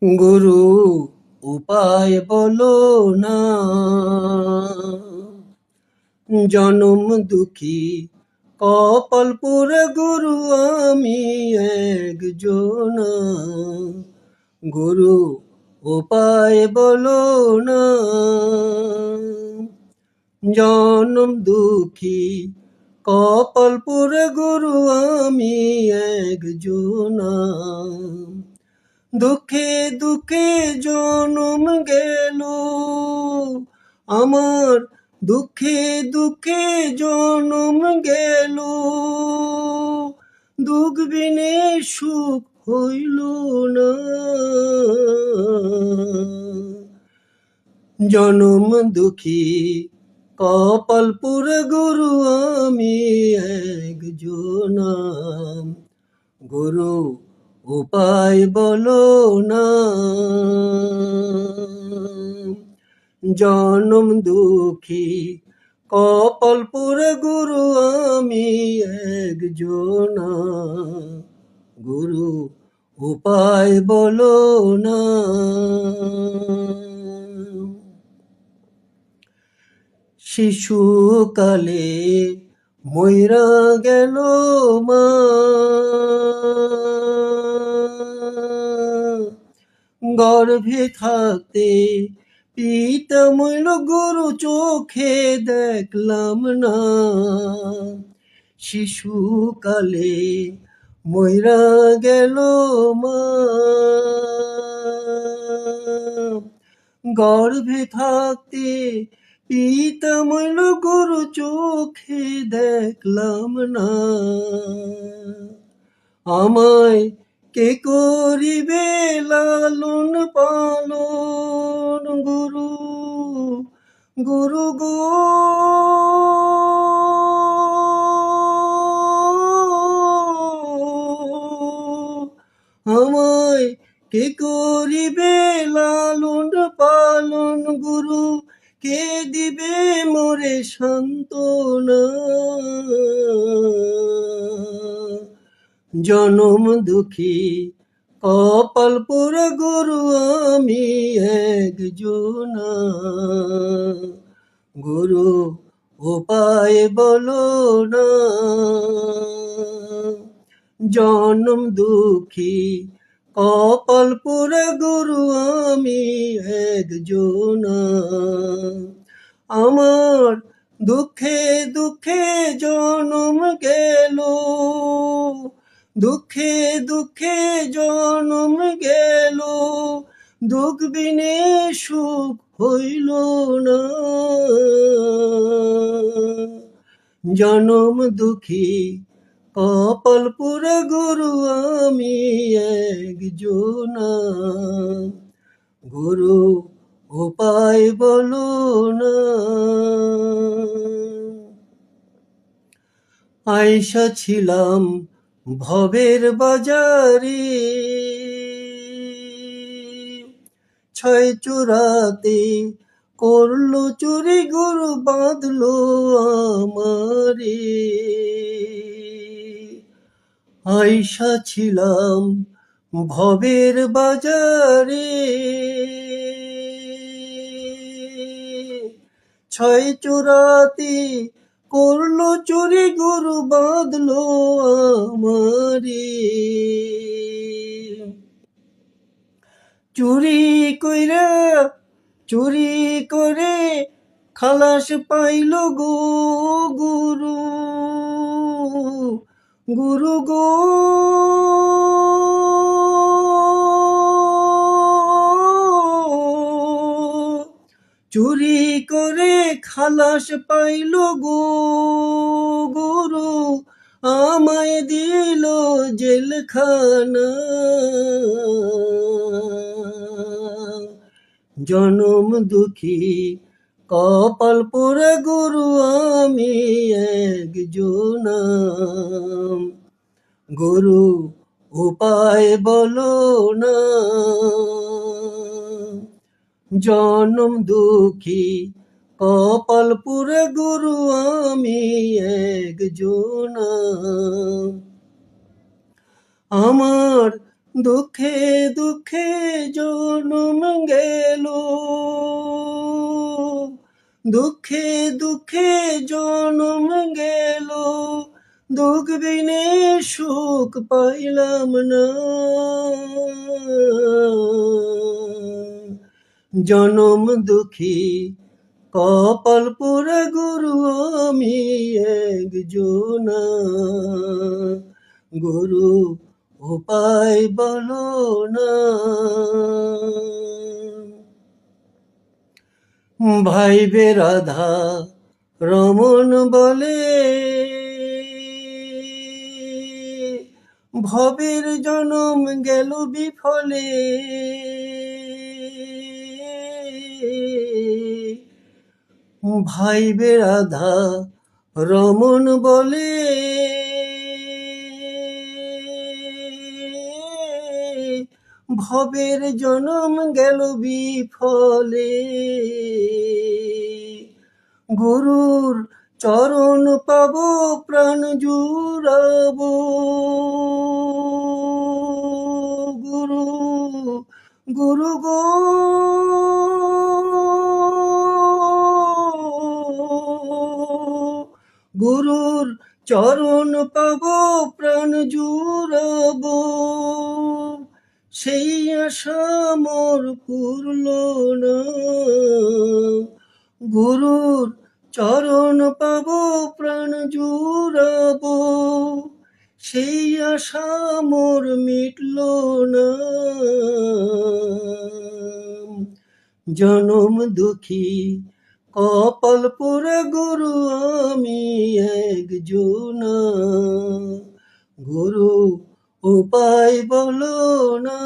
গুরু উপায় বলো না, জনম দুঃখী কপাল পুরে গুরু আমি একজনা। গুরু উপায় বলো না, জনম দুঃখী কপাল পুরে গুরু আমি একজনা। দুঃখে দুঃখে জনম গেল আমার, দুঃখে দুঃখে জনম গেল, দুঃখ বিনে সুখ হইল না। জনম দুঃখী কপাল পুরে গুরু আমি একজনা। গুরু উপায় বলো না, জনম দুঃখী কপাল পুরে গুরু আমি একজনা। গুরু উপায় বলো না। শিশুকালে মইরা গেল মা, গর্ভে থাকতে পিতা মইল গুরু চোখে দেখলাম না। শিশুকালে মইরা গেল মা, গর্ভে থাকতে পিতা মইল গুরু চোখে দেখলাম না। আমায় কে করিবে লালন পালন, গুরু গুরু গো। আমায় কে করিবে লালন পালন, গুরু কে দিবে মোরে সান্ত্বনা। জনম দুঃখী কপাল পুরে গুরু আমি একজনা। গুরু উপায় বলো না, জনম দুঃখী কপাল পুরে গুরু আমি একজনা। আমার দুঃখে দুঃখে জনম গেল, দুঃখে দুঃখে জনম গেল, দুঃখ বিনে সুখ হইল না। জনম দুঃখী কপাল পুরে গুরু আমি একজনা। গুরু উপায় বলো না। আইসা ছিলাম ভবের বাজারে, ছয় চূড়াতে করলো চুরি গুরু বাঁধলো আমারে। আইসা ছিলাম ভবের বাজারে, ছয় চূড়াতে করলো চুরি গুরু বাঁধলো আমারে। চুরি কইরা চুরি করে খালাস পাইল গো গুরু, গুরু গো। চুরি করে খালাস পাইল গো গুরু, আমায় দিল জেলখানা। জনম দুঃখী কপাল পুরে গুরু আমি একজনা। গুরু উপায় বলো না, জনম দুঃখী কপাল পুরে গুরু আমি একজনা। আমার দুঃখে দুঃখে জনম গেল, দুঃখে দুঃখে জনম গেল, দুঃখ বিনে সুখ পাইলাম না। জনম দুঃখী কপাল পোড়া গুরু আমি একজনা, গুরু উপায় বলো না। ভাইবে রাধা রমন বলে, ভবের জনম গেল বিফলে। ভাইবে রাধা রমন বলে, ভবের জনম গেল বিফলে। গুরুর চরণ পাব প্রাণ জুড়াব, গুরু গুরু গো গুরুর চরণ পাব প্রাণ জুড়াব, সেই আশা মোর পূর্ণ না। গুরুর চরণ পাব প্রাণ জুড়াব, সেই আশা মোর মিটল না। জনম দুঃখী কপাল পোড়া গুরু আমি একজনা, গুরু উপায় বলো না।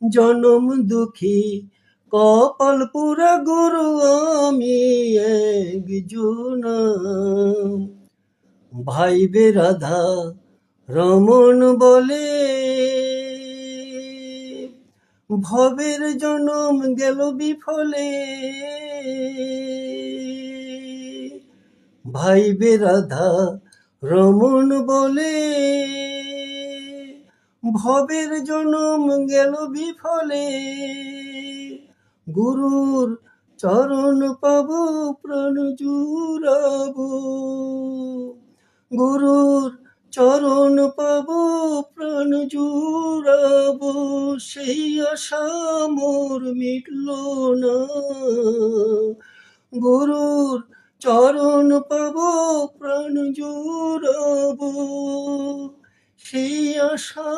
জনম দুঃখী কপাল পোড়া গুরু আমি একজনা, ভাইবে রাধা রমন বলে, ভবের জনম গেল বিফলে। ভাইবে রাধা রমন বলে, ভবের জনম গেল বিফলে। গুরুর চরণ পাব প্রাণ জুড়াব, গুরুর চরণ পাব প্রাণ জুড়াব, সেই আশা মোর মিটল না। গুরুর চরণ পাব প্রাণ জুড়াব, সেই আশা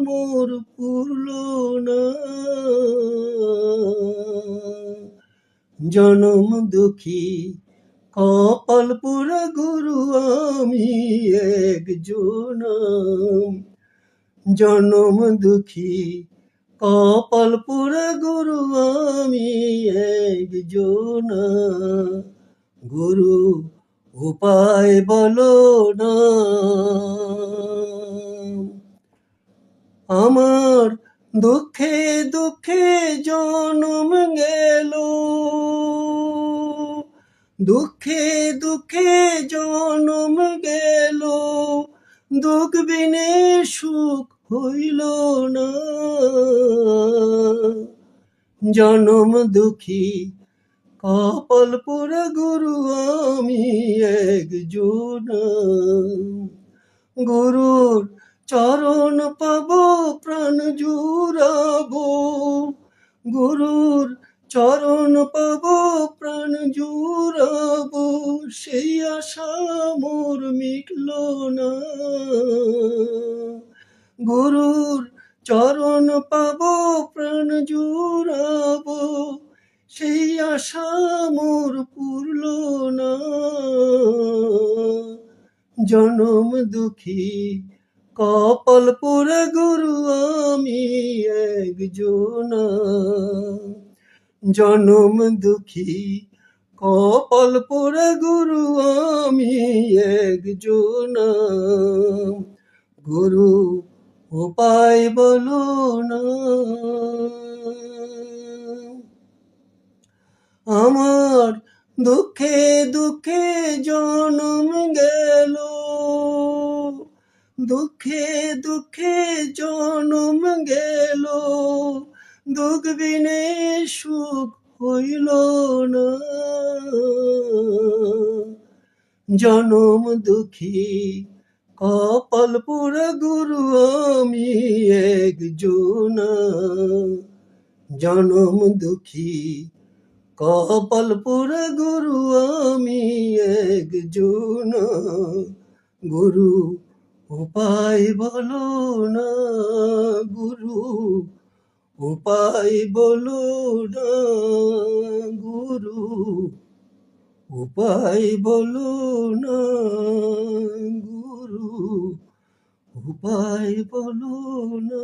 মোর পূর্ণ না। জনম দুঃখী কপাল পোড়া গুরু আমি একজনা, জনম দুঃখী কপাল পোড়া গুরু আমি একজনা, গুরু উপায় বলো না। আমার দুঃখে দুঃখে জনম গেল, দুঃখে দুঃখে জনম গেল, দুঃখ বিনে সুখ হইল না। জনম দুঃখী কপাল পোড়া গুরু আমি একজনা, গুরুর চরণ পাব প্রাণ জুড়াব, গুরুর চরণ পাব প্রাণ জুড়াব, সেই আশা মোর মিটল না। গুরুর চরণ পাব প্রাণ জুড়াব, সেই আশা মোর পূর্ণ না। জনম দুঃখী কপাল পোড়া গুরু আমি একজনা, জনম দুঃখী কপাল পোড়া গুরু আমি একজনা, গুরু উপায় বলো না। আমার দুঃখে দুঃখে জনম গেল, দুঃখে দুঃখে জনম গেল, দুঃখ বিনে সুখ হইল না। জনম দুঃখী কপাল পোড়া গুরু আমি একজনা। জনম দুঃখী কপাল পোড়া গুরু আমি একজনা। গুরু উপায় বলো না, গুরু উপায় বলো না, গুরু উপায় বলো না, গুরু উপায় বলো না।